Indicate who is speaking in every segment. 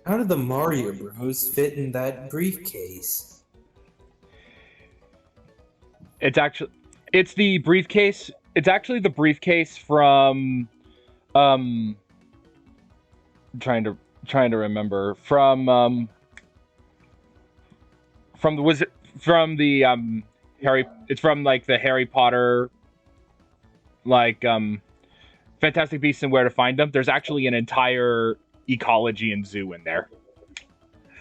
Speaker 1: How did the Mario Bros fit in that briefcase?
Speaker 2: It's the briefcase. It's actually the briefcase from um trying to remember from the wizard from the Harry it's from like the Harry Potter like Fantastic Beasts and Where to Find Them. There's actually an entire ecology and zoo in there.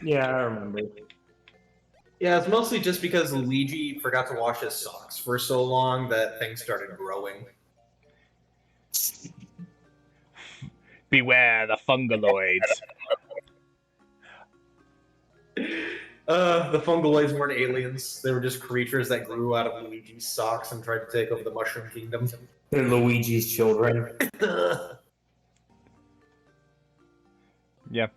Speaker 1: Yeah, I remember.
Speaker 3: Yeah, it's mostly just because Luigi forgot to wash his socks for so long that things started growing.
Speaker 2: Beware the fungaloids.
Speaker 3: The fungaloids weren't aliens. They were just creatures that grew out of Luigi's socks and tried to take over the Mushroom Kingdom.
Speaker 1: They're Luigi's children.
Speaker 2: Yeah.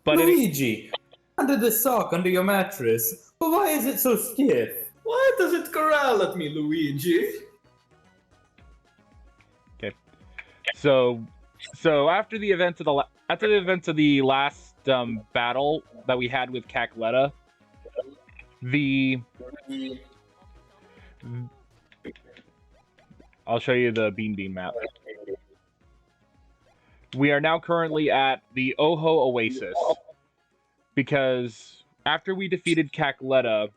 Speaker 2: But
Speaker 1: Luigi, under the sock under your mattress. But why is it so stiff?
Speaker 3: Why does it growl at me, Luigi?
Speaker 2: Okay. So after the events of the last battle that we had with Cacletta, I'll show you the Bean map. We are now currently at the Oho Oasis because after we defeated Cacletta,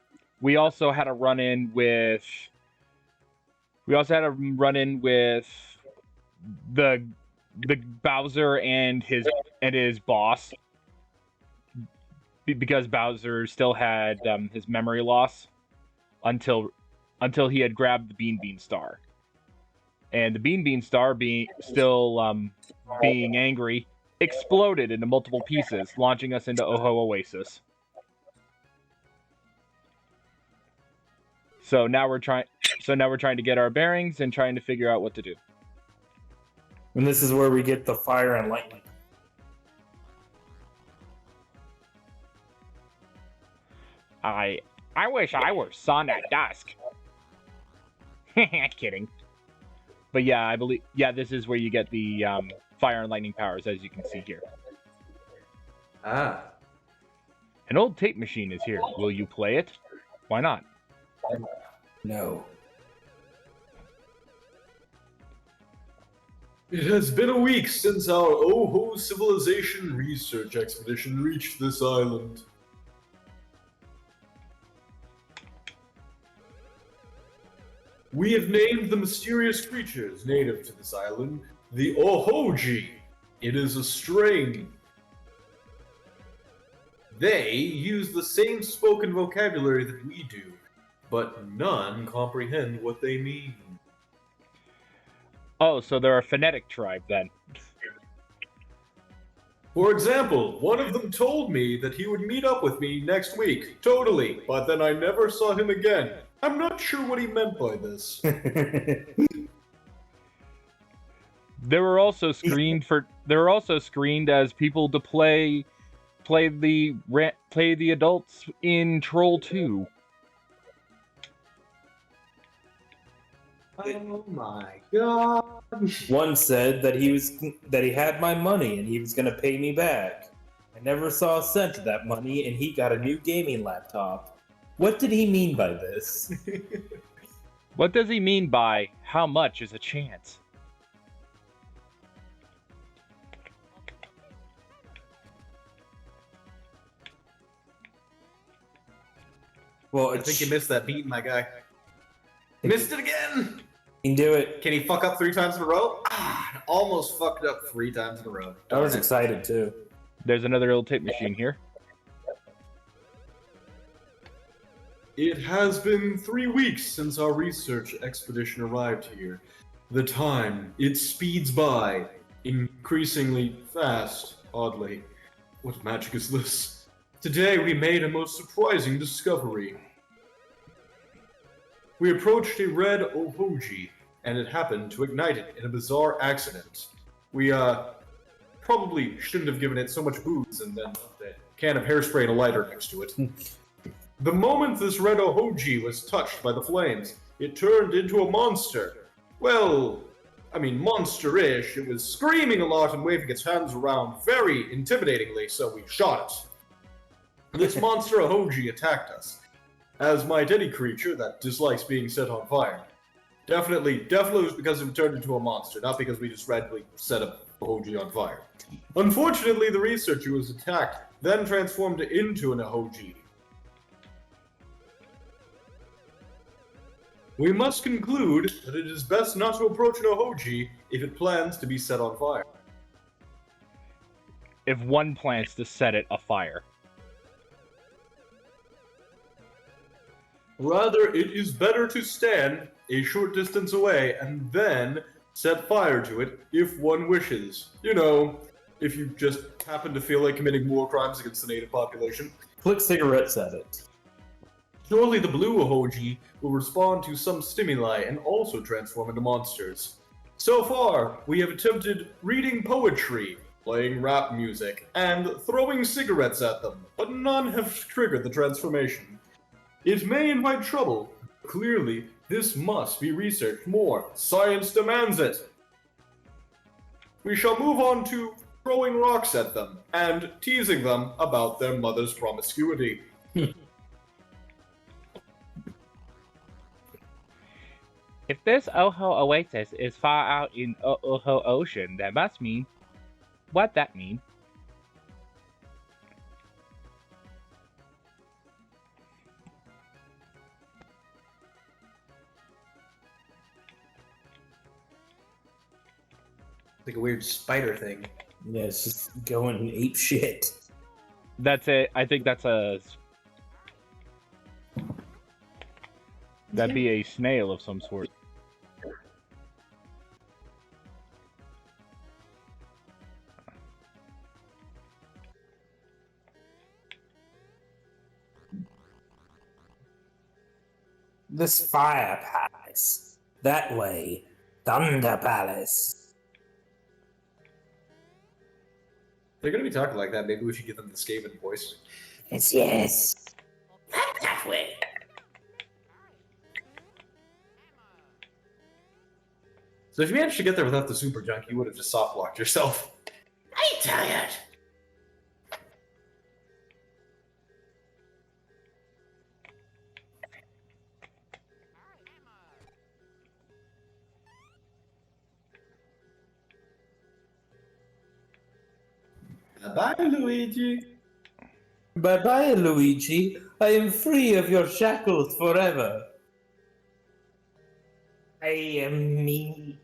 Speaker 2: we also had a run-in with the Bowser and his boss, because Bowser still had his memory loss until he had grabbed the Bean Star, and the Bean Star being angry exploded into multiple pieces, launching us into Oho Oasis. So now we're trying to get our bearings and trying to figure out what to do.
Speaker 1: And this is where we get the fire and lightning.
Speaker 2: I wish I were Sun at dusk. Kidding. But yeah, I believe this is where you get the fire and lightning powers, as you can see here.
Speaker 3: Ah.
Speaker 2: An old tape machine is here. Will you play it? Why not?
Speaker 1: No.
Speaker 4: It has been a week since our Oho civilization research expedition reached this island. We have named the mysterious creatures native to this island the Ohoji. It is a strain. They use the same spoken vocabulary that we do, but none comprehend what they mean.
Speaker 2: Oh, so they're a phonetic tribe then.
Speaker 4: For example, one of them told me that he would meet up with me next week, totally, but then I never saw him again. I'm not sure what he meant by this.
Speaker 2: They were also screened as people to play the adults in Troll 2.
Speaker 3: Oh my god.
Speaker 1: One said that he had my money and he was going to pay me back. I never saw a cent of that money and he got a new gaming laptop. What did he mean by this?
Speaker 2: What does he mean by how much is a chance?
Speaker 1: Well,
Speaker 3: I think you missed that beat, my guy. Missed it again!
Speaker 1: You can do it.
Speaker 3: Can he fuck up 3 times in a row? Ah, almost fucked up 3 times in a row.
Speaker 1: I was excited too.
Speaker 2: There's another old tape machine here.
Speaker 4: It has been 3 weeks since our research expedition arrived here. The time, it speeds by, increasingly fast, oddly. What magic is this? Today we made a most surprising discovery. We approached a red Ohoji, and it happened to ignite it in a bizarre accident. We, probably shouldn't have given it so much booze and then left a can of hairspray and a lighter next to it. The moment this red Ohoji was touched by the flames, it turned into a monster. Well, monster-ish. It was screaming a lot and waving its hands around very intimidatingly, so we shot it. This monster Ahoji attacked us, as might any creature that dislikes being set on fire. Definitely was because it turned into a monster, not because we just randomly set a Ahoji on fire. Unfortunately, the researcher was attacked, then transformed into an Ahoji. We must conclude that it is best not to approach an Ahoji if it plans to be set on fire.
Speaker 2: If one plans to set it afire.
Speaker 4: Rather, it is better to stand a short distance away and then set fire to it if one wishes. You know, if you just happen to feel like committing war crimes against the native population.
Speaker 1: Flick cigarettes at it.
Speaker 4: Surely the blue Ahoji will respond to some stimuli and also transform into monsters. So far, we have attempted reading poetry, playing rap music, and throwing cigarettes at them, but none have triggered the transformation. It may invite trouble. Clearly, this must be researched more. Science demands it. We shall move on to throwing rocks at them and teasing them about their mother's promiscuity.
Speaker 2: If this Oho Oasis is far out in Oho Ocean, that must mean... what that mean?
Speaker 3: Like a weird spider thing.
Speaker 1: Yeah, it's just going ape shit.
Speaker 2: That's it. I think that's a... that'd be a snail of some sort.
Speaker 1: This fire palace. That way. Thunder Palace.
Speaker 3: They're gonna be talking like that. Maybe we should give them the Skaven voice.
Speaker 1: Yes. That way.
Speaker 3: So if you managed to get there without the super junk, you would have just soft locked yourself.
Speaker 1: I'm tired.
Speaker 3: Bye, Luigi.
Speaker 1: Bye-bye, Luigi. I am free of your shackles forever. I am me.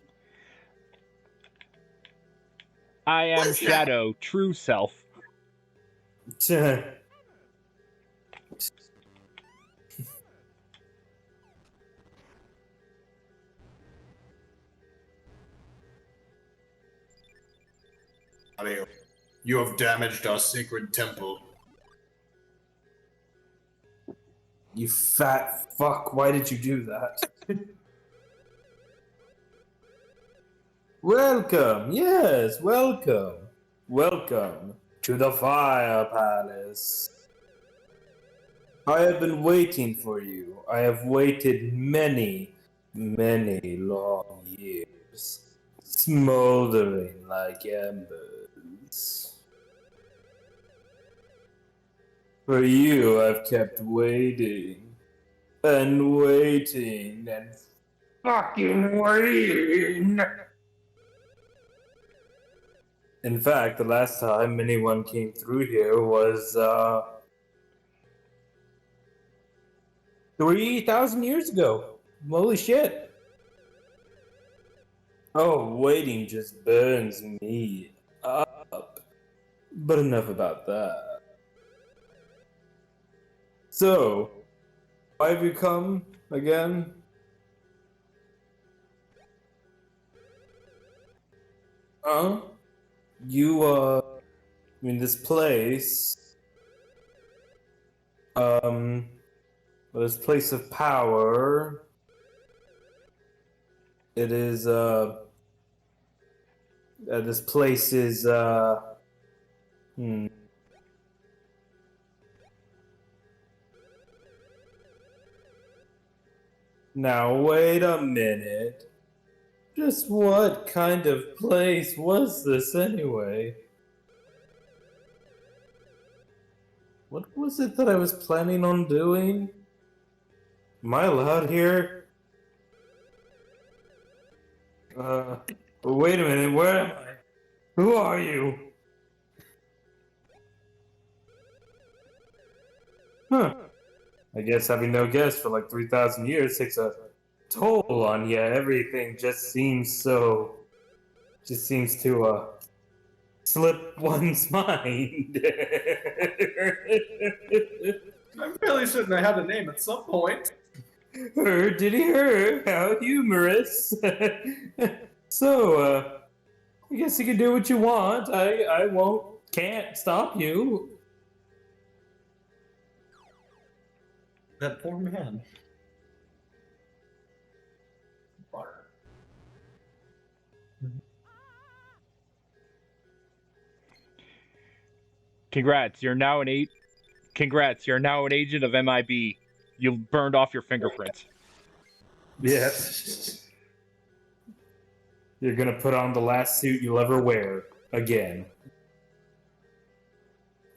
Speaker 2: I am
Speaker 1: What's that?
Speaker 2: Shadow, true self.
Speaker 4: Mario, you have damaged our sacred temple.
Speaker 1: You fat fuck, why did you do that? Welcome, yes, welcome. Welcome to the Fire Palace. I have been waiting for you. I have waited many, many long years, smoldering like embers. For you, I've kept waiting, and waiting, and fucking waiting. In fact, the last time anyone came through here was, 3,000 years ago. Holy shit. Oh, waiting just burns me up. But enough about that. So, why have you come again? Huh? You, this place, this place of power, it is, this place is, Now, wait a minute. Just what kind of place was this anyway? What was it that I was planning on doing? Am I allowed here? Wait a minute, where am I? Who are you? Huh. I guess having no guests for like 3,000 years takes a toll on you. Everything just seems to, slip one's mind.
Speaker 3: I'm really certain I had a name at some point.
Speaker 1: Did he hear? How humorous. So, I guess you can do what you want. I can't stop you.
Speaker 3: That poor man.
Speaker 2: Congrats, you're now an agent of MIB. You've burned off your fingerprints.
Speaker 1: Yes. You're gonna put on the last suit you'll ever wear again.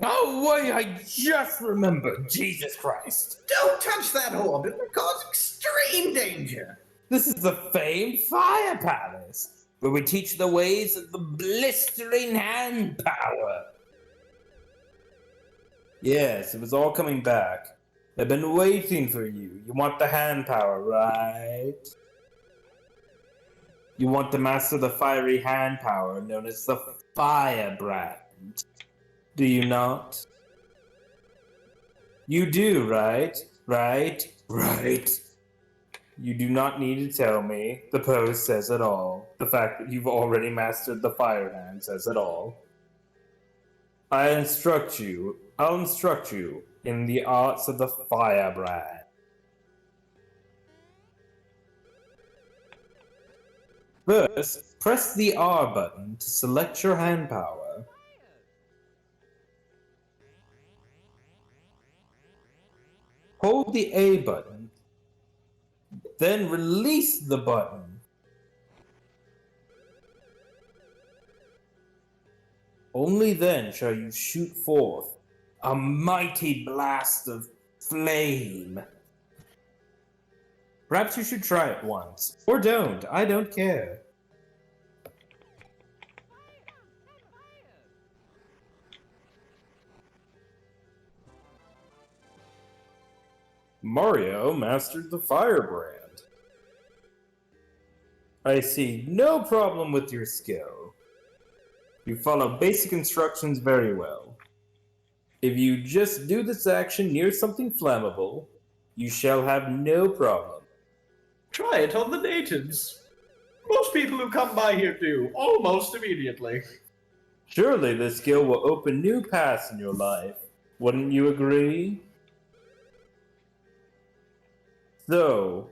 Speaker 1: Oh, wait, I just remembered. Jesus Christ.
Speaker 3: Don't touch that orb. It will cause extreme danger.
Speaker 1: This is the famed Fire Palace, where we teach the ways of the blistering hand power. Yes, it was all coming back. I've been waiting for you. You want the hand power, right? You want to master the fiery hand power known as the Firebrand. Do you not? You do, right? Right? You do not need to tell me. The pose says it all. The fact that you've already mastered the fire hand says it all. I'll instruct you in the arts of the Firebrand. First, press the R button to select your hand power. Hold the A button, then release the button. Only then shall you shoot forth a mighty blast of flame. Perhaps you should try it once. Or don't. I don't care. Mario mastered the Firebrand. I see no problem with your skill. You follow basic instructions very well. If you just do this action near something flammable, you shall have no problem.
Speaker 3: Try it on the natives. Most people who come by here do, almost immediately.
Speaker 1: Surely this skill will open new paths in your life. Wouldn't you agree? So,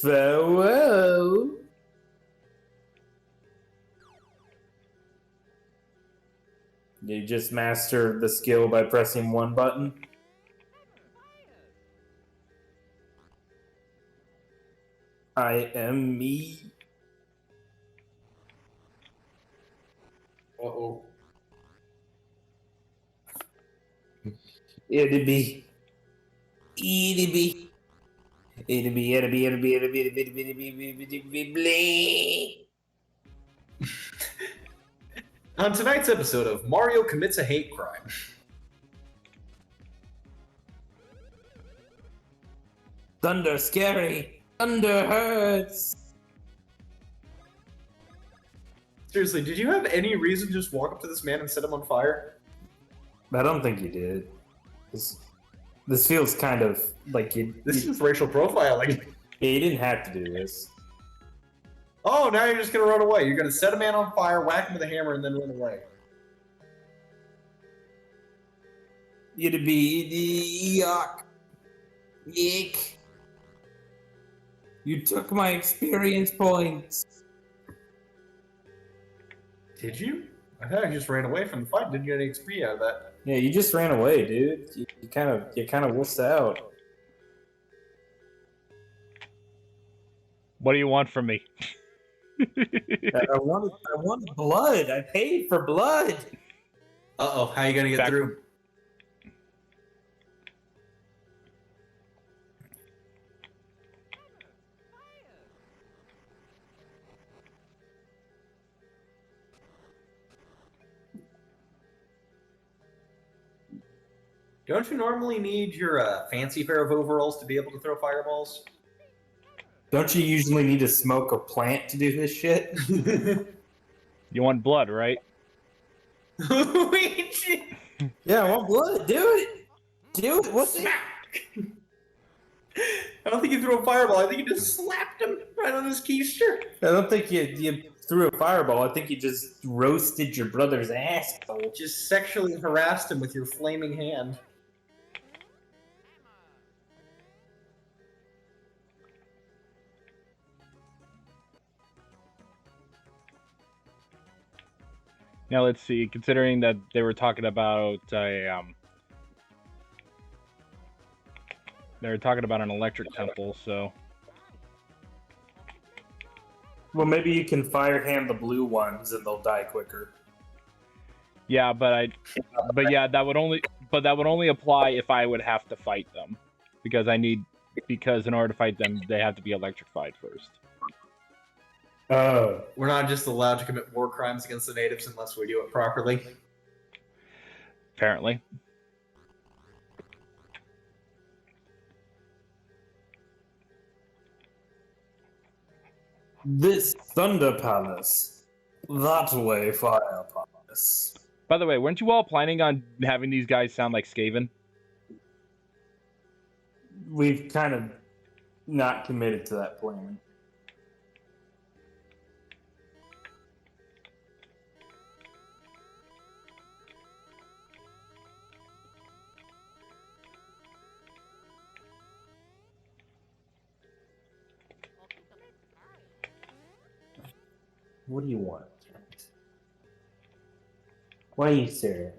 Speaker 1: farewell. You just mastered the skill by pressing one button? I am me.
Speaker 3: Uh-oh.
Speaker 1: It'd be. It'd be. It'd be.
Speaker 3: On tonight's episode of Mario Commits a Hate Crime.
Speaker 1: Thunder scary. Thunder hurts.
Speaker 3: Seriously, did you have any reason to just walk up to this man and set him on fire?
Speaker 1: I don't think you did. This feels kind of like you.
Speaker 3: This is racial profiling.
Speaker 1: Yeah, you didn't have to do this.
Speaker 3: Oh, now you're just gonna run away. You're gonna set a man on fire, whack him with a hammer, and then run away.
Speaker 1: It'd be yuck. Yick. You took my experience points.
Speaker 3: Did you? I thought I just ran away from the fight. Didn't get any XP out of that.
Speaker 1: Yeah, you just ran away, dude. You kind of wussed out.
Speaker 2: What do you want from me?
Speaker 1: I wanted blood. I paid for blood.
Speaker 3: Uh-oh, how are you gonna get
Speaker 2: Back-
Speaker 3: through? Don't you normally need your fancy pair of overalls to be able to throw fireballs?
Speaker 1: Don't you usually need to smoke a plant to do this shit?
Speaker 2: You want blood, right?
Speaker 3: Luigi!
Speaker 1: Yeah, I want blood. Do it. Do it. What's it?
Speaker 3: I don't think you threw a fireball. I think you just slapped him right on his keister.
Speaker 1: I don't think you threw a fireball. I think you just roasted your brother's asshole.
Speaker 3: Just sexually harassed him with your flaming hand.
Speaker 2: Now let's see. Considering that they were talking about they were talking about an electric temple, so
Speaker 1: Well, maybe you can fire hand the blue ones and they'll die quicker.
Speaker 2: yeah, but that would only apply if I would have to fight them, because in order to fight them they have to be electrified first.
Speaker 1: Oh.
Speaker 3: We're not just allowed to commit war crimes against the natives unless we do it properly.
Speaker 2: Apparently.
Speaker 1: This Thunder Palace. That way, Fire Palace.
Speaker 2: By the way, weren't you all planning on having these guys sound like Skaven?
Speaker 1: We've kind of not committed to that plan. What do you want? Why are you staring?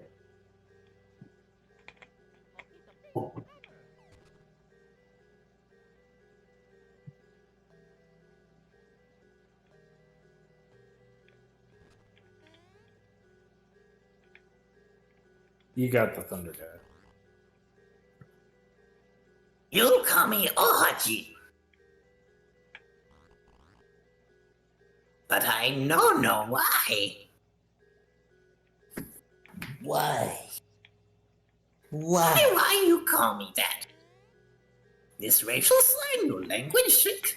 Speaker 1: You got the Thunder guy.
Speaker 5: You call me Ohachi. But I don't know why. Why? Why you call me that? This racial slang, no language trick.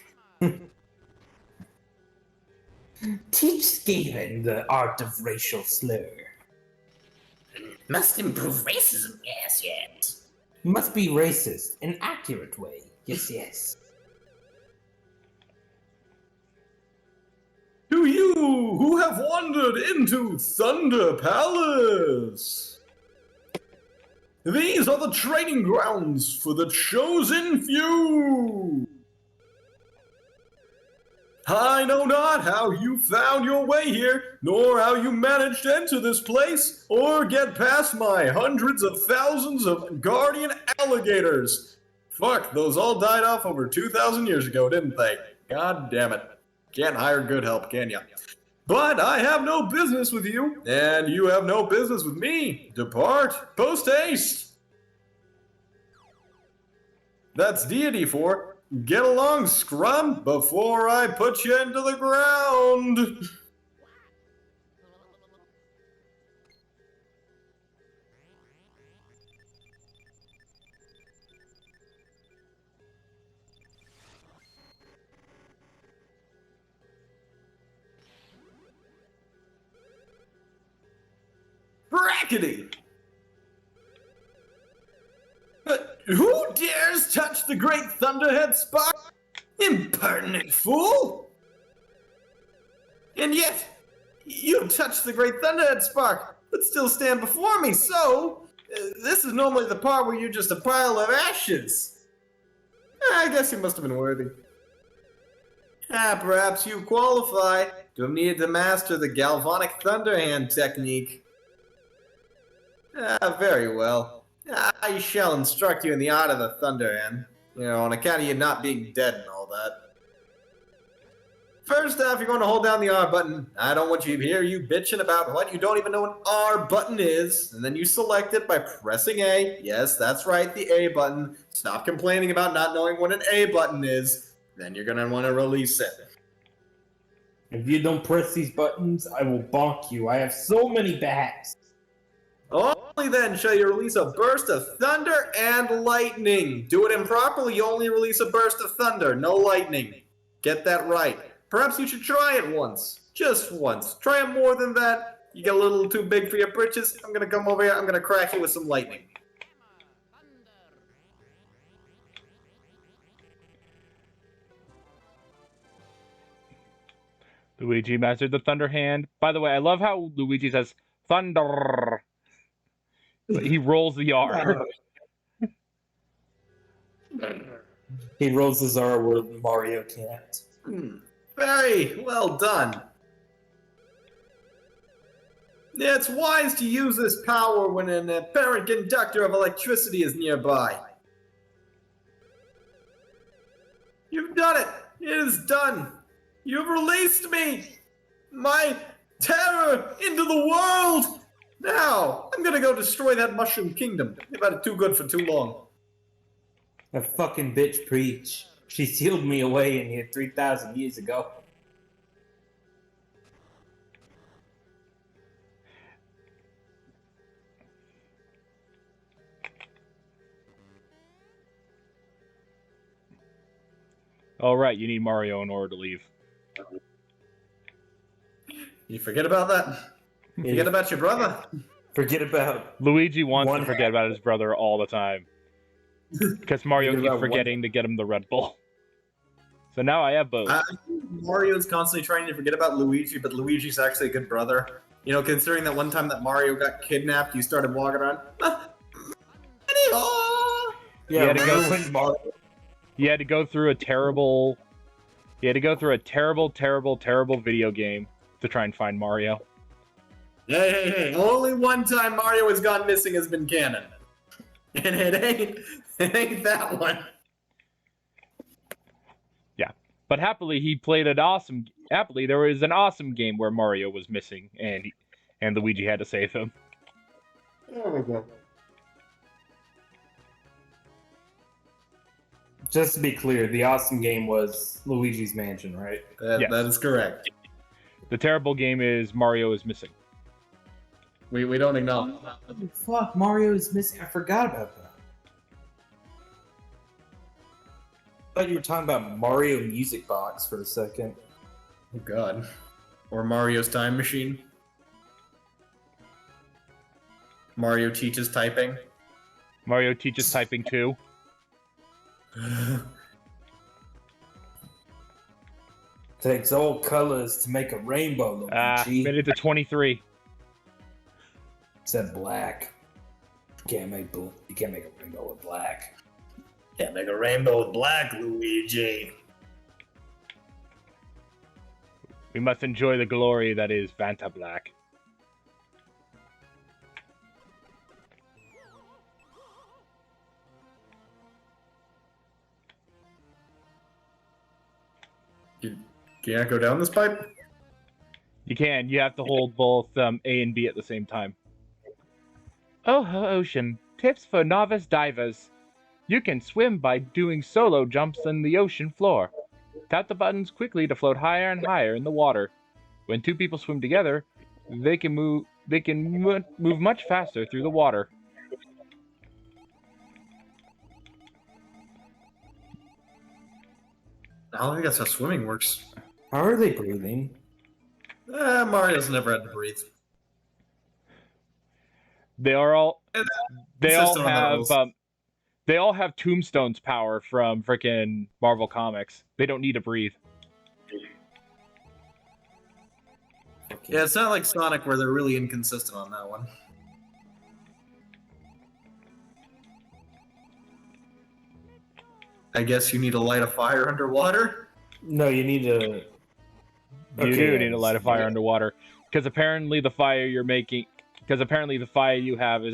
Speaker 1: Teach Skaven the art of racial slur.
Speaker 5: Must improve racism, yes.
Speaker 1: Must be racist, an accurate way. Yes.
Speaker 4: To you who have wandered into Thunder Palace, these are the training grounds for the chosen few. I know not how you found your way here, nor how you managed to enter this place, or get past my hundreds of thousands of guardian alligators. Fuck, those all died off over 2,000 years ago, didn't they? God damn it. Can't hire good help, can ya? But I have no business with you, and you have no business with me. Depart, post haste. That's deity for get along, scrum, before I put you into the ground. Brackety! Who dares touch the great Thunderhead Spark? Impertinent fool! And yet, you touched the great Thunderhead Spark, but still stand before me, so this is normally the part where you're just a pile of ashes. I guess you must have been worthy. Perhaps you qualify to have needed to master the Galvanic Thunderhand technique. Very well. I shall instruct you in the art of the Thunderhand. On account of you not being dead and all that.
Speaker 3: First off, you're going to hold down the R button. I don't want you to hear you bitching about what you don't even know what an R button is. And then you select it by pressing A. Yes, that's right, the A button. Stop complaining about not knowing what an A button is. Then you're going to want to release it.
Speaker 1: If you don't press these buttons, I will bonk you. I have so many bats.
Speaker 3: Only then shall you release a burst of thunder and lightning. Do it improperly, you only release a burst of thunder, no lightning. Get that right. Perhaps you should try it once. Just once. Try it more than that. You get a little too big for your britches. I'm gonna come over here, I'm gonna crack you with some lightning.
Speaker 2: Luigi mastered the Thunder Hand. By the way, I love how Luigi says thunder. But he rolls the R.
Speaker 1: He rolls his R where Mario can't.
Speaker 3: Very well done. It's wise to use this power when an apparent conductor of electricity is nearby. You've done it! It is done! You've released me! My terror into the world! Now, I'm gonna go destroy that Mushroom Kingdom. They've had it too good for too long.
Speaker 1: That fucking bitch preach. She sealed me away in here 3,000 years ago.
Speaker 2: All right, you need Mario in order to leave.
Speaker 3: You forget about that? Forget about your brother?
Speaker 1: Forget about...
Speaker 2: Luigi wants
Speaker 1: One
Speaker 2: to forget about his brother all the time. Because Mario
Speaker 1: Forget
Speaker 2: keeps
Speaker 1: about
Speaker 2: forgetting to get him the Red Bull. So now I have both.
Speaker 3: Mario's constantly trying to forget about Luigi, but Luigi's actually a good brother. You know, considering that one time that Mario got kidnapped, you started walking around.
Speaker 1: Yeah,
Speaker 2: had to go-
Speaker 1: when Mario...
Speaker 2: He had to go through a terrible... He had to go through a terrible, terrible, terrible video game to try and find Mario.
Speaker 3: Hey. Only one time Mario has gone missing has been canon. And it ain't that one.
Speaker 2: Yeah. But happily, he played an awesome... Happily, there was an awesome game where Mario was missing, and Luigi had to save him.
Speaker 3: There we go.
Speaker 1: Just to be clear, the awesome game was Luigi's Mansion, right?
Speaker 2: Yes.
Speaker 3: That is correct.
Speaker 2: The terrible game is Mario is missing.
Speaker 3: We don't acknowledge that.
Speaker 1: Fuck, Mario is missing. I forgot about that. I thought you were talking about Mario Music Box for a second.
Speaker 3: Oh god. Or Mario's Time Machine. Mario teaches typing.
Speaker 2: Mario teaches typing too.
Speaker 1: Takes all colors to make a rainbow, Luigi.
Speaker 2: Made it to 23.
Speaker 1: Said black. You can't make a rainbow with black.
Speaker 3: Can't make a rainbow with black, Luigi.
Speaker 2: We must enjoy the glory that is Vanta Black.
Speaker 3: Can I go down this pipe?
Speaker 2: You can. You have to hold both A and B at the same time. Oh, ocean. Tips for novice divers. You can swim by doing solo jumps on the ocean floor. Tap the buttons quickly to float higher and higher in the water. When two people swim together, they can move much faster through the water.
Speaker 3: I don't think that's how swimming works.
Speaker 1: How are they breathing?
Speaker 3: Mario's never had to breathe.
Speaker 2: They all
Speaker 3: Consistent on the
Speaker 2: have
Speaker 3: rules.
Speaker 2: they all have Tombstone's power from frickin' Marvel Comics. They don't need to breathe.
Speaker 3: Yeah, it's not like Sonic where they're really inconsistent on that one. I guess you need to light a fire underwater?
Speaker 1: No, you need to...
Speaker 2: You do need to light a fire underwater, because apparently the fire you're making, because apparently the fire you have is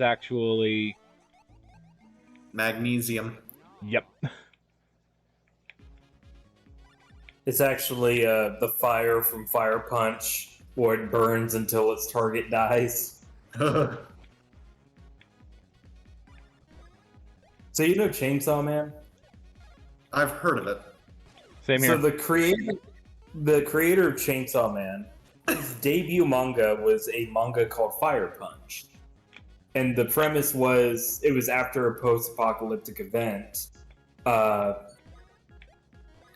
Speaker 2: actually,
Speaker 3: Magnesium.
Speaker 2: yep.
Speaker 1: It's actually the fire from Fire Punch, where it burns until its target dies. So you know Chainsaw Man?
Speaker 3: I've heard of it.
Speaker 2: Same here.
Speaker 1: So the creator of Chainsaw Man, his debut manga was a manga called Fire Punch. And the premise was, it was after a post-apocalyptic event.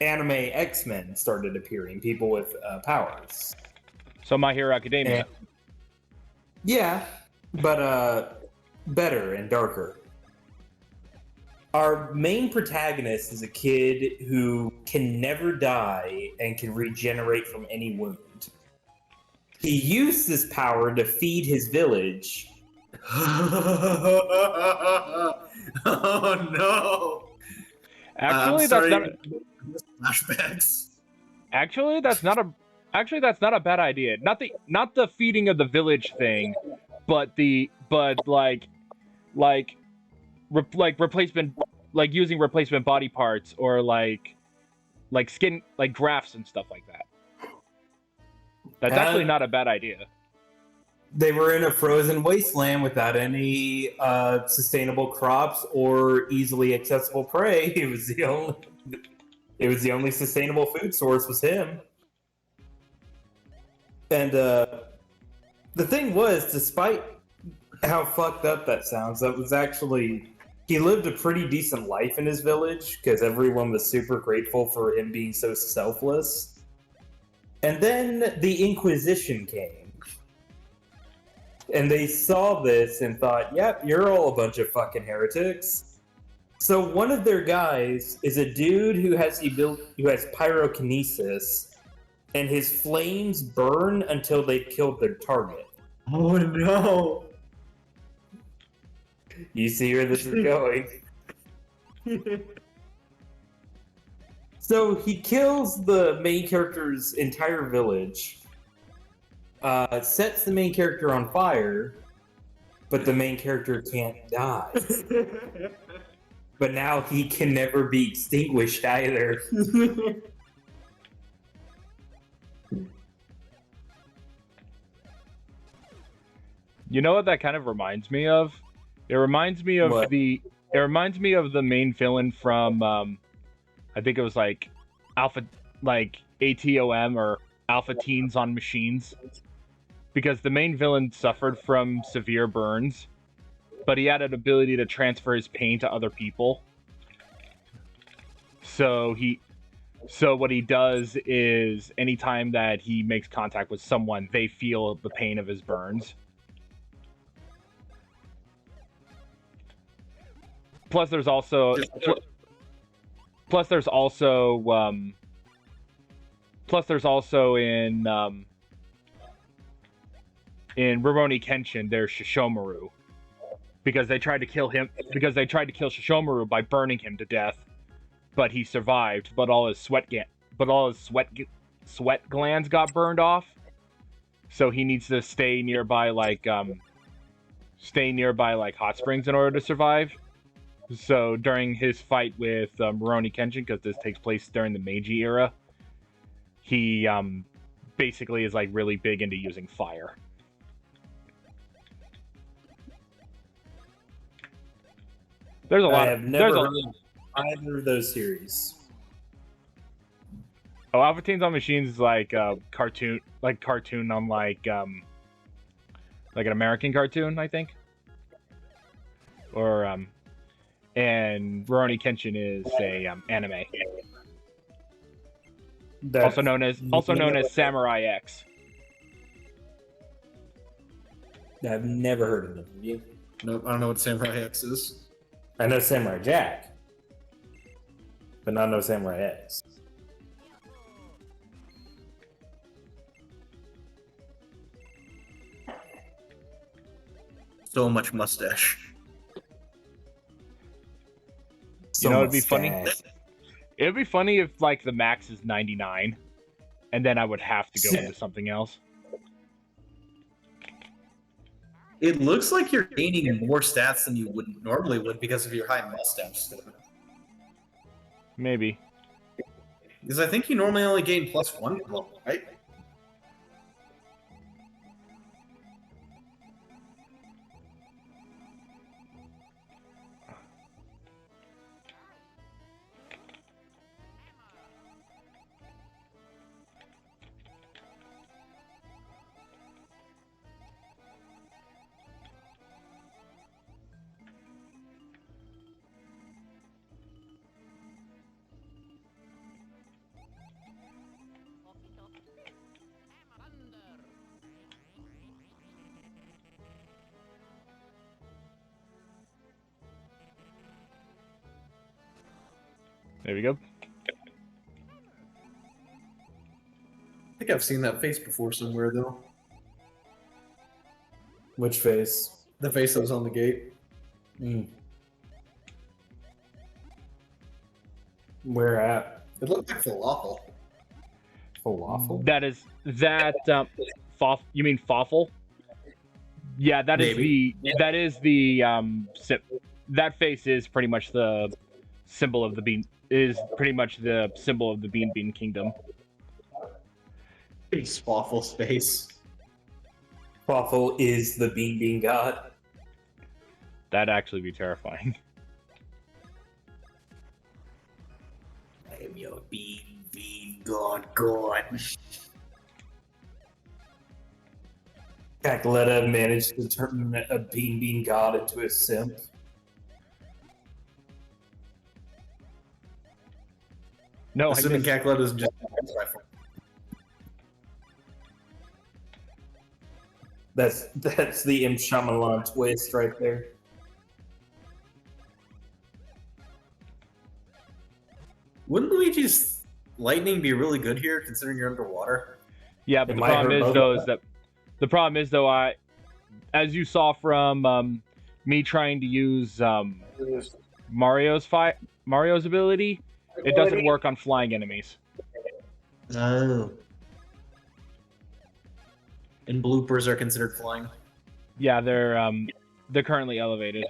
Speaker 1: Anime X-Men started appearing, people with powers.
Speaker 2: So My Hero Academia.
Speaker 1: Yeah, but better and darker. Our main protagonist is a kid who can never die and can regenerate from any wound. He used this power to feed his village.
Speaker 3: Oh no!
Speaker 2: Actually,
Speaker 3: I'm
Speaker 2: that's
Speaker 3: sorry.
Speaker 2: not.
Speaker 3: Flashbacks.
Speaker 2: Actually, that's not a. Actually, that's not a bad idea. Not the feeding of the village thing, but replacement, like using replacement body parts or like skin, like grafts and stuff like that. That's actually not a bad idea.
Speaker 1: They were in a frozen wasteland without any sustainable crops or easily accessible prey. It was the only sustainable food source was him. And the thing was, despite how fucked up that sounds, that was actually, he lived a pretty decent life in his village because everyone was super grateful for him being so selfless. And then the Inquisition came. And they saw this and thought, yep, you're all a bunch of fucking heretics. So one of their guys is a dude who has pyrokinesis, and his flames burn until they've killed their target.
Speaker 3: Oh no!
Speaker 1: You see where this is going? So he kills the main character's entire village, sets the main character on fire, but the main character can't die. But now he can never be extinguished either.
Speaker 2: You know what that kind of reminds me of? It reminds me of
Speaker 1: What?
Speaker 2: the main villain from I think it was like ATOM or Alpha Teens on Machines. Because the main villain suffered from severe burns, but he had an ability to transfer his pain to other people. So what he does is anytime that he makes contact with someone, they feel the pain of his burns. Plus, there's also in Rurouni Kenshin, there's Shishomaru, because they tried to kill Shishomaru by burning him to death, but he survived. But all his sweat glands got burned off, so he needs to stay nearby like hot springs in order to survive. So during his fight with Rurouni Kenshin, because this takes place during the Meiji era, he basically is like really big into using fire. There's a lot.
Speaker 1: I have never heard of either of those series.
Speaker 2: Oh, Alpha Teens on Machines is like a cartoon, on like an American cartoon, I think. Or and Rurouni Kenshin is a anime, also known as Samurai X.
Speaker 1: I've never heard of them. You?
Speaker 3: Nope, I don't know what Samurai X is.
Speaker 1: I know Samurai Jack, but not know Samurai X.
Speaker 3: So much mustache.
Speaker 1: So
Speaker 2: You know, it'd be funny.
Speaker 1: mustache.
Speaker 2: It'd be funny if like the max is 99, and then I would have to go into something else.
Speaker 3: It looks like you're gaining more stats than you normally would because of your high mustache.
Speaker 2: Maybe.
Speaker 3: Because I think you normally only gain +1 per level, right?
Speaker 2: There we go.
Speaker 3: I think I've seen that face before somewhere, though.
Speaker 1: Which face?
Speaker 3: The face that was on the gate.
Speaker 1: Mm. Where at?
Speaker 3: It looked like falafel.
Speaker 1: Falafel?
Speaker 2: That is that you mean Fawful? Yeah, that is
Speaker 3: Maybe.
Speaker 2: that face is pretty much the symbol of the bean bean kingdom.
Speaker 3: Big falafel space.
Speaker 1: Falafel is the bean god.
Speaker 2: That'd actually be terrifying.
Speaker 5: I am your bean god god.
Speaker 1: Cackletta managed to turn a bean god into a simp.
Speaker 2: No, I
Speaker 3: Assuming
Speaker 2: missed.
Speaker 3: Cackletta is just
Speaker 1: That's the M. Shyamalan twist right there.
Speaker 3: Wouldn't Luigi's lightning be really good here, considering you're underwater?
Speaker 2: Yeah, but
Speaker 1: It
Speaker 2: the
Speaker 1: might
Speaker 2: problem
Speaker 1: hurt
Speaker 2: is
Speaker 1: both
Speaker 2: though
Speaker 1: of
Speaker 2: is that the problem is though as you saw from me trying to use Mario's ability, it doesn't work on flying enemies.
Speaker 3: Oh. And bloopers are considered flying.
Speaker 2: Yeah, they're currently elevated.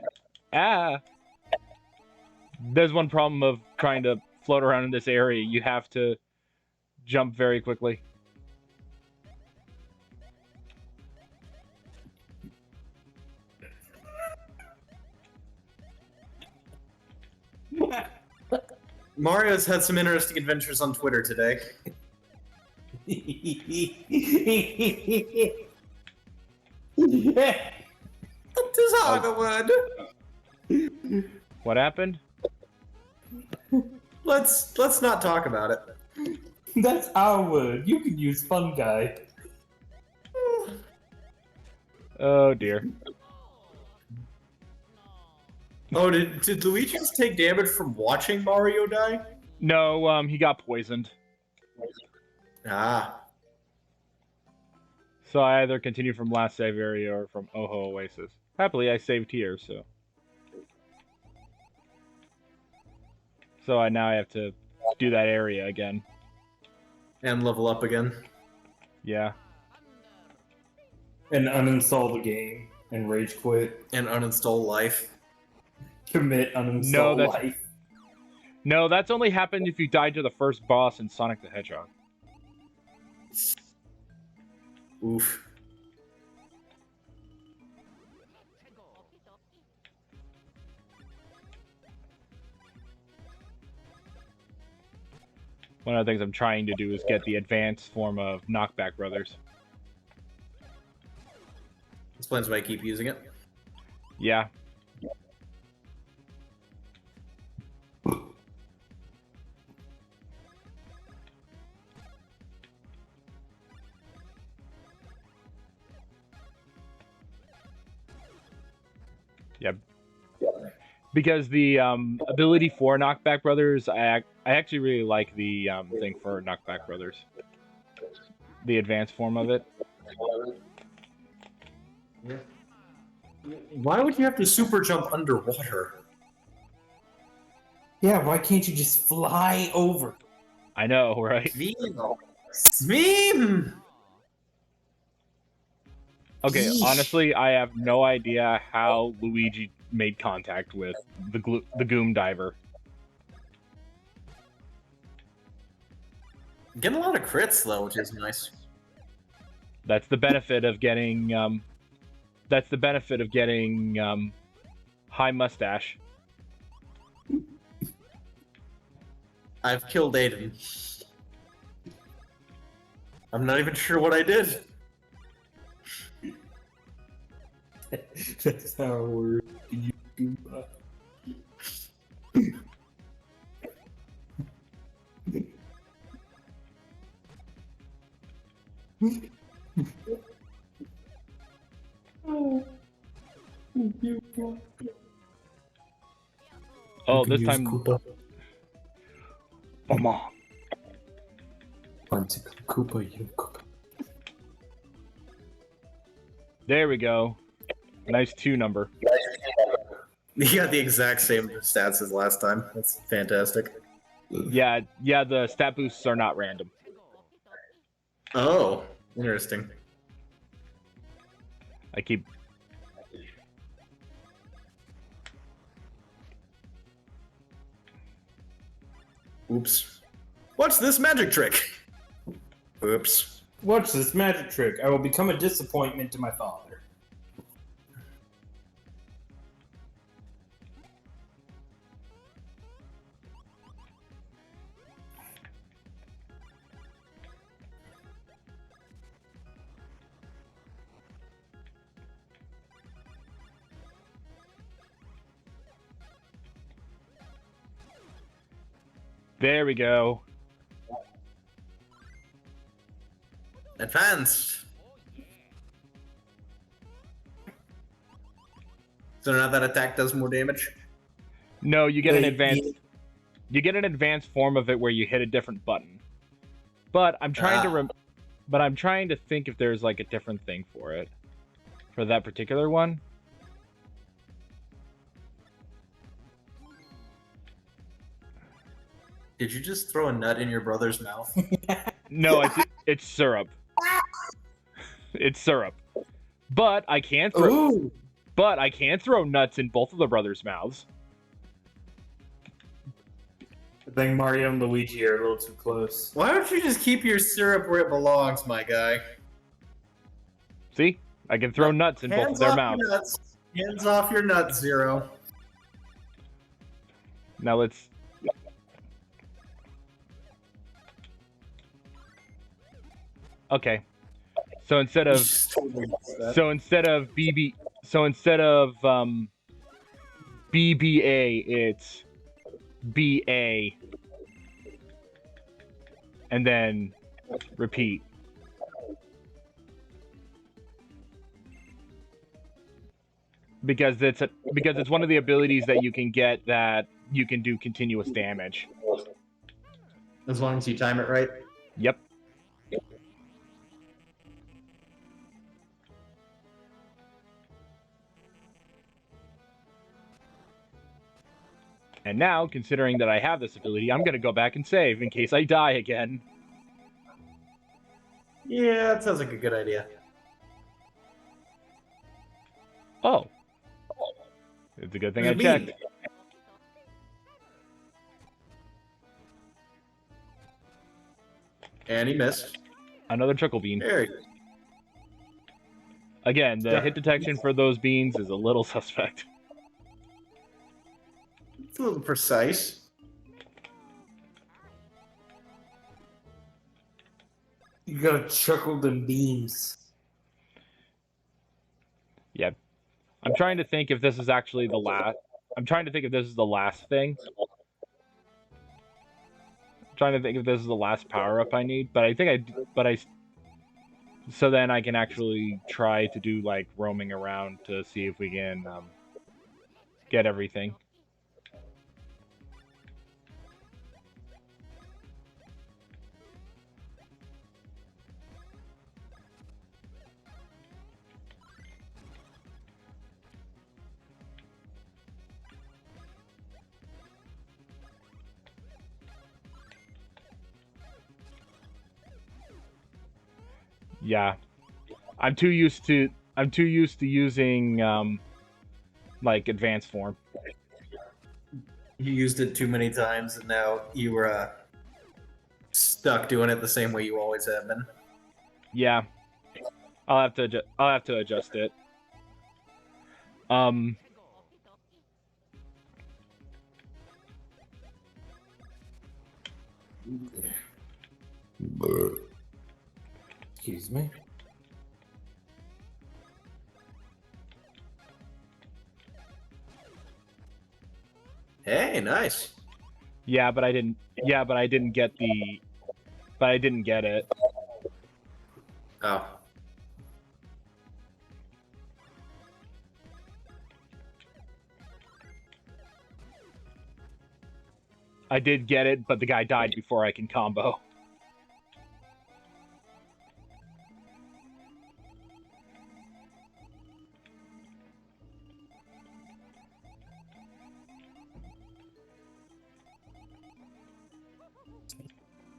Speaker 2: There's one problem of trying to float around in this area. You have to jump very quickly.
Speaker 3: Mario's had some interesting adventures on Twitter today. Tis Hollywood.
Speaker 2: What happened?
Speaker 3: Let's not talk about it.
Speaker 1: That's our word. You can use fun guy.
Speaker 2: Oh dear.
Speaker 3: Oh, did Luigi just take damage from watching Mario die?
Speaker 2: No, he got poisoned.
Speaker 3: Ah.
Speaker 2: So I either continue from last save area or from Oho Oasis. Happily, I saved here, so. So now I have to do that area again.
Speaker 3: And level up again.
Speaker 2: Yeah.
Speaker 1: And uninstall the game and rage quit.
Speaker 3: And uninstall life.
Speaker 1: Commit uninstall
Speaker 2: No, that's-
Speaker 1: life.
Speaker 2: No, that's only happened if you died to the first boss in Sonic the Hedgehog.
Speaker 3: Oof.
Speaker 2: One of the things I'm trying to do is get the advanced form of Knockback Brothers.
Speaker 3: Explains why I keep using it.
Speaker 2: Yeah. Yep. Because the ability for Knockback Brothers, I actually really like the thing for Knockback Brothers. The advanced form of it.
Speaker 3: Why would you have to super jump underwater?
Speaker 1: Yeah, why can't you just fly over?
Speaker 2: I know, right?
Speaker 3: Sveem!
Speaker 2: Okay,
Speaker 5: Yeesh.
Speaker 2: honestly, I have no idea how Luigi made contact with the Goom Diver.
Speaker 3: Getting a lot of crits though, which is nice.
Speaker 2: That's the benefit of getting high mustache.
Speaker 3: I've killed Aiden. I'm not even sure what I did.
Speaker 1: That's how we're you.
Speaker 2: Oh, this time. Mama.
Speaker 1: Koopa, you Koopa.
Speaker 2: There we go. Nice 2 number.
Speaker 3: He got the exact same stats as last time. That's fantastic.
Speaker 2: Yeah, the stat boosts are not random.
Speaker 3: Oh, interesting.
Speaker 2: I keep...
Speaker 3: Oops. What's this magic trick? Oops.
Speaker 1: Watch this magic trick. I will become a disappointment to my father.
Speaker 2: There we go.
Speaker 3: Advanced. So now that attack does more damage?
Speaker 2: No, you get an
Speaker 1: Wait,
Speaker 2: advanced... You get an advanced form of it where you hit a different button. But I'm trying to think if there's like a different thing for it. For that particular one.
Speaker 3: Did you just throw a nut in your brother's mouth?
Speaker 2: No, it's syrup. It's syrup. But I can throw
Speaker 1: Ooh!
Speaker 2: nuts in both of the brothers' mouths.
Speaker 1: I think Mario and Luigi are a little too close.
Speaker 3: Why don't you just keep your syrup where it belongs, my guy?
Speaker 2: See? I can throw nuts in both of their mouths.
Speaker 3: Nuts. Hands off your nuts, Zero.
Speaker 2: Now let's... Okay. So instead of BBA, it's BA, and then repeat. Because it's one of the abilities that you can get that you can do continuous damage.
Speaker 3: As long as you time it right.
Speaker 2: Yep. And now, considering that I have this ability, I'm going to go back and save in case I die again.
Speaker 3: Yeah, that sounds like a good idea.
Speaker 2: Oh. It's a good thing I
Speaker 3: What do you mean?
Speaker 2: checked.
Speaker 3: And he missed.
Speaker 2: Another trickle bean.
Speaker 3: There you go.
Speaker 2: Again, the hit detection for those beans is a little suspect.
Speaker 3: It's a little precise.
Speaker 1: You gotta chuckle them beams.
Speaker 2: Yeah. I'm trying to think if this is actually the last... I'm trying to think if this is the last thing. I'm trying to think if this is the last power-up I need, but I think so then I can actually try to do, like, roaming around to see if we can get everything. Yeah, I'm too used to using like advanced form.
Speaker 3: You used it too many times, and now you were stuck doing it the same way you always have been.
Speaker 2: Yeah. I'll have to adjust it.
Speaker 1: Excuse me.
Speaker 3: Hey, nice.
Speaker 2: Yeah, but I didn't get the. But I didn't get it.
Speaker 3: Oh.
Speaker 2: I did get it, but the guy died before I can combo.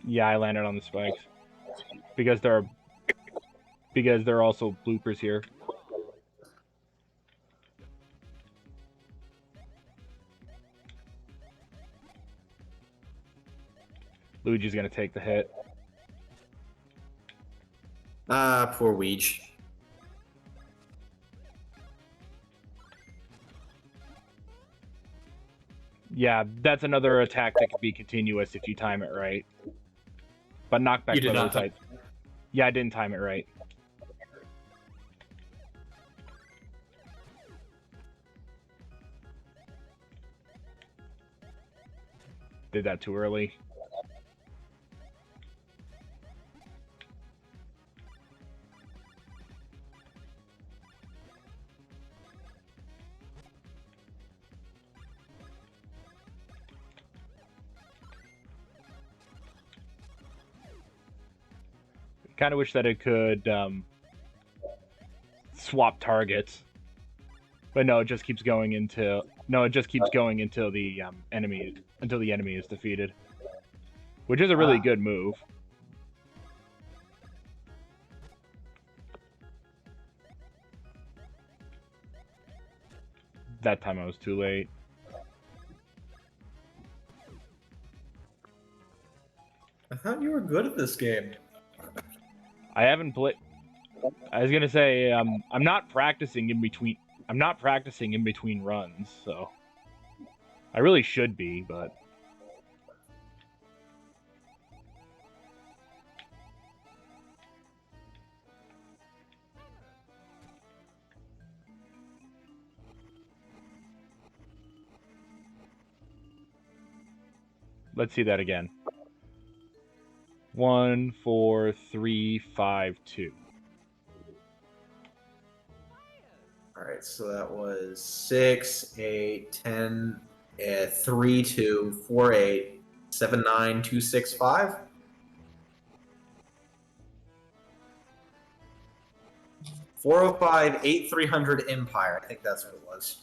Speaker 2: Yeah, I landed on the spikes because there are also bloopers here. Luigi's gonna take the hit.
Speaker 3: Poor Weege.
Speaker 2: Yeah, that's another attack that could be continuous if you time it right. But knockback
Speaker 3: You did
Speaker 2: level
Speaker 3: not
Speaker 2: type. Yeah, I didn't time it right. Did that too early. Kind of wish that it could swap targets, but no, it just keeps going until the enemy is defeated, which is a really good move. That time I was too late.
Speaker 3: I thought you were good at this game.
Speaker 2: I haven't played. I was gonna say I'm not practicing in between. I'm not practicing in between runs, so I really should be, but let's see that again. 1, 4, 3, 5, 2.
Speaker 3: Alright, so that was 6, 8, 10, 3, 2, 4, 8, 7, 9, 2, 6, 5. 405, 8300 Empire. I think that's what it was.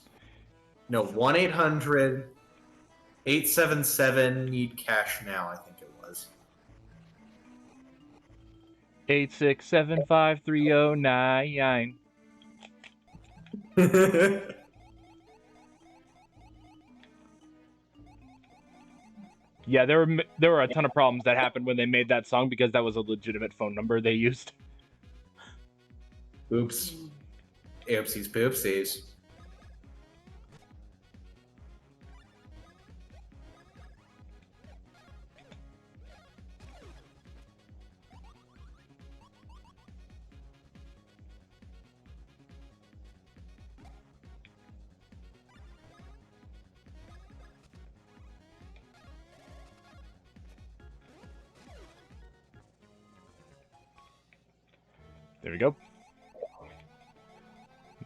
Speaker 3: No, 1-800 877 need cash now, I think it was.
Speaker 2: 8675309. Yeah, there were a ton of problems that happened when they made that song because that was a legitimate phone number they used.
Speaker 3: Oops. Oopsies poopsies.
Speaker 2: There we go.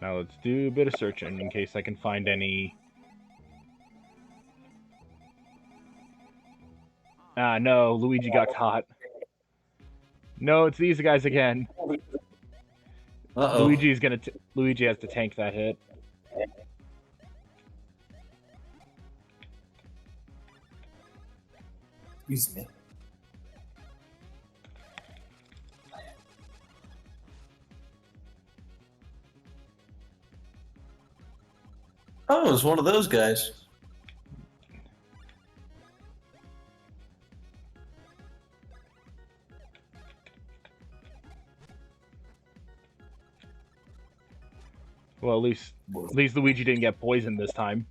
Speaker 2: Now let's do a bit of searching in case I can find any. Ah, no, Luigi got caught. No, it's these guys again.
Speaker 3: Uh-oh.
Speaker 2: Luigi has to tank that hit.
Speaker 1: Excuse me.
Speaker 3: Oh, it was one of those guys.
Speaker 2: Well, at least Luigi didn't get poisoned this time.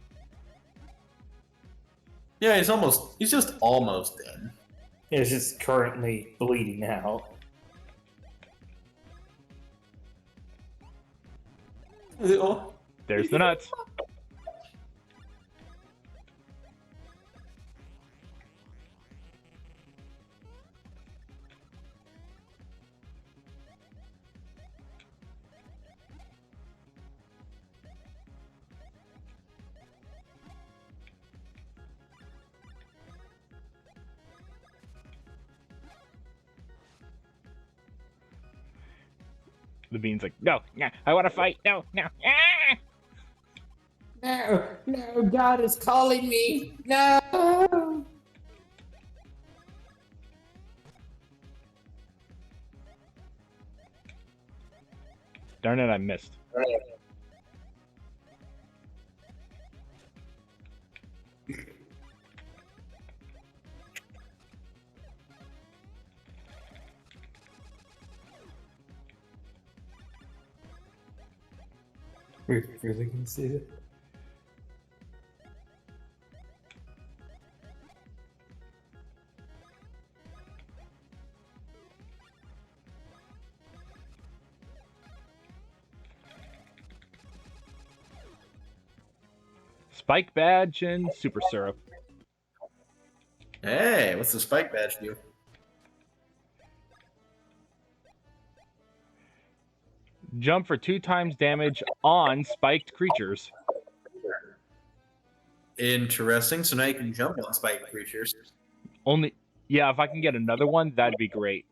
Speaker 3: Yeah, he's just almost dead.
Speaker 1: It's just currently bleeding out.
Speaker 2: There's the nuts. The bean's like, no, I want to fight. No. Ah!
Speaker 5: No, God is calling me. No.
Speaker 2: Darn it, I missed.
Speaker 1: We're really gonna see it.
Speaker 2: Spike badge and super syrup.
Speaker 3: Hey, what's the spike badge do?
Speaker 2: Jump for 2 times damage on spiked creatures.
Speaker 3: Interesting. So now you can jump on spiked creatures.
Speaker 2: Yeah, if I can get another one, that'd be great.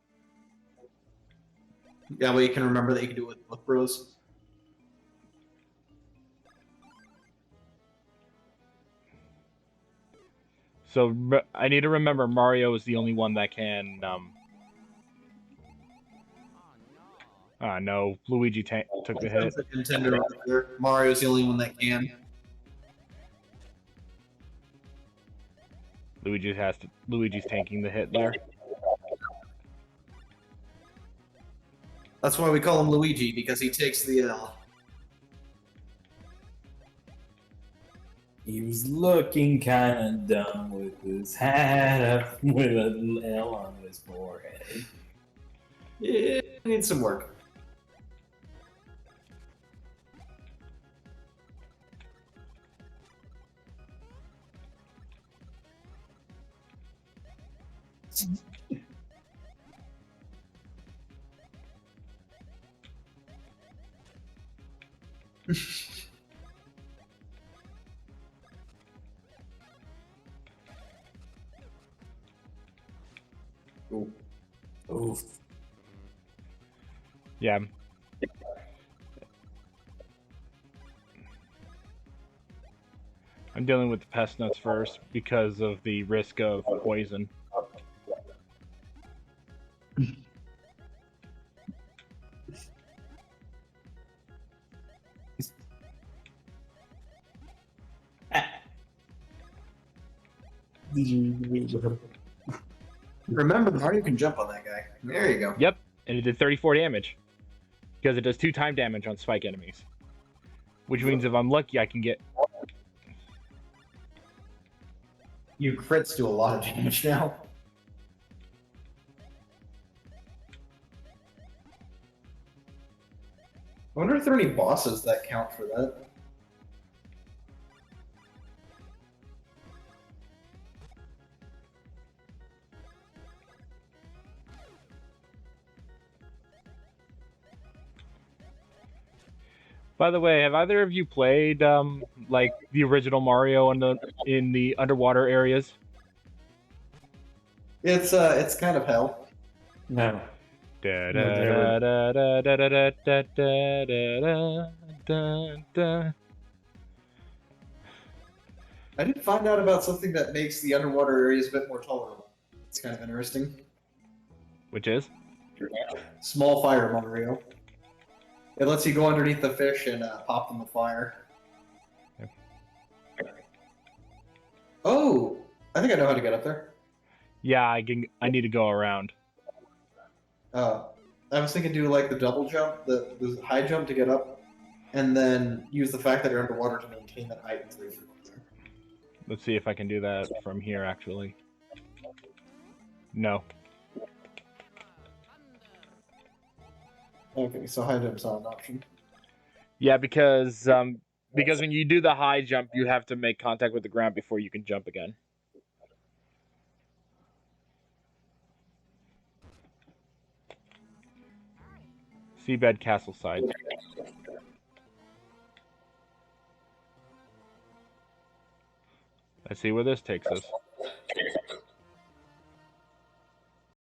Speaker 3: That way you can remember that you can do it with book bros.
Speaker 2: So I need to remember Mario is the only one that can. No, Luigi took the hit.
Speaker 3: Nintendo right there. Mario's the only one that can.
Speaker 2: Luigi's tanking the hit there.
Speaker 3: That's why we call him Luigi, because he takes the L.
Speaker 1: He was looking kind of dumb with his hat up with an L on his forehead.
Speaker 3: Yeah, needs some work. Ooh.
Speaker 1: Oof.
Speaker 2: Yeah. I'm dealing with the pest nuts first because of the risk of poison.
Speaker 3: Remember, Mario can jump on that guy. There you go.
Speaker 2: Yep, and it did 34 damage. Because it does 2 time damage on spike enemies. Which means if I'm lucky, I can get...
Speaker 3: You crits do a lot of damage now. I wonder if there are any bosses that count for that.
Speaker 2: By the way, have either of you played like the original Mario in the underwater areas?
Speaker 3: It's kind of hell.
Speaker 1: No.
Speaker 2: Da,
Speaker 1: No, they
Speaker 2: da,
Speaker 1: were-
Speaker 2: da, da, da, da, da, da, da, da, da.
Speaker 3: I did find out about something that makes the underwater areas a bit more tolerable. It's kind of interesting.
Speaker 2: Which is?
Speaker 3: Small fire Mario. It lets you go underneath the fish and pop them with fire.
Speaker 2: Yep.
Speaker 3: Oh, I think I know how to get up there.
Speaker 2: Yeah, I need to go around.
Speaker 3: I was thinking do like the double jump, the high jump to get up. and then use the fact that you're underwater to maintain that height until you're there.
Speaker 2: Let's see if I can do that from here, actually. No.
Speaker 3: Okay, so high jump's not an option.
Speaker 2: Yeah, because when you do the high jump, you have to make contact with the ground before you can jump again. Seabed Castle side. Let's see where this takes us.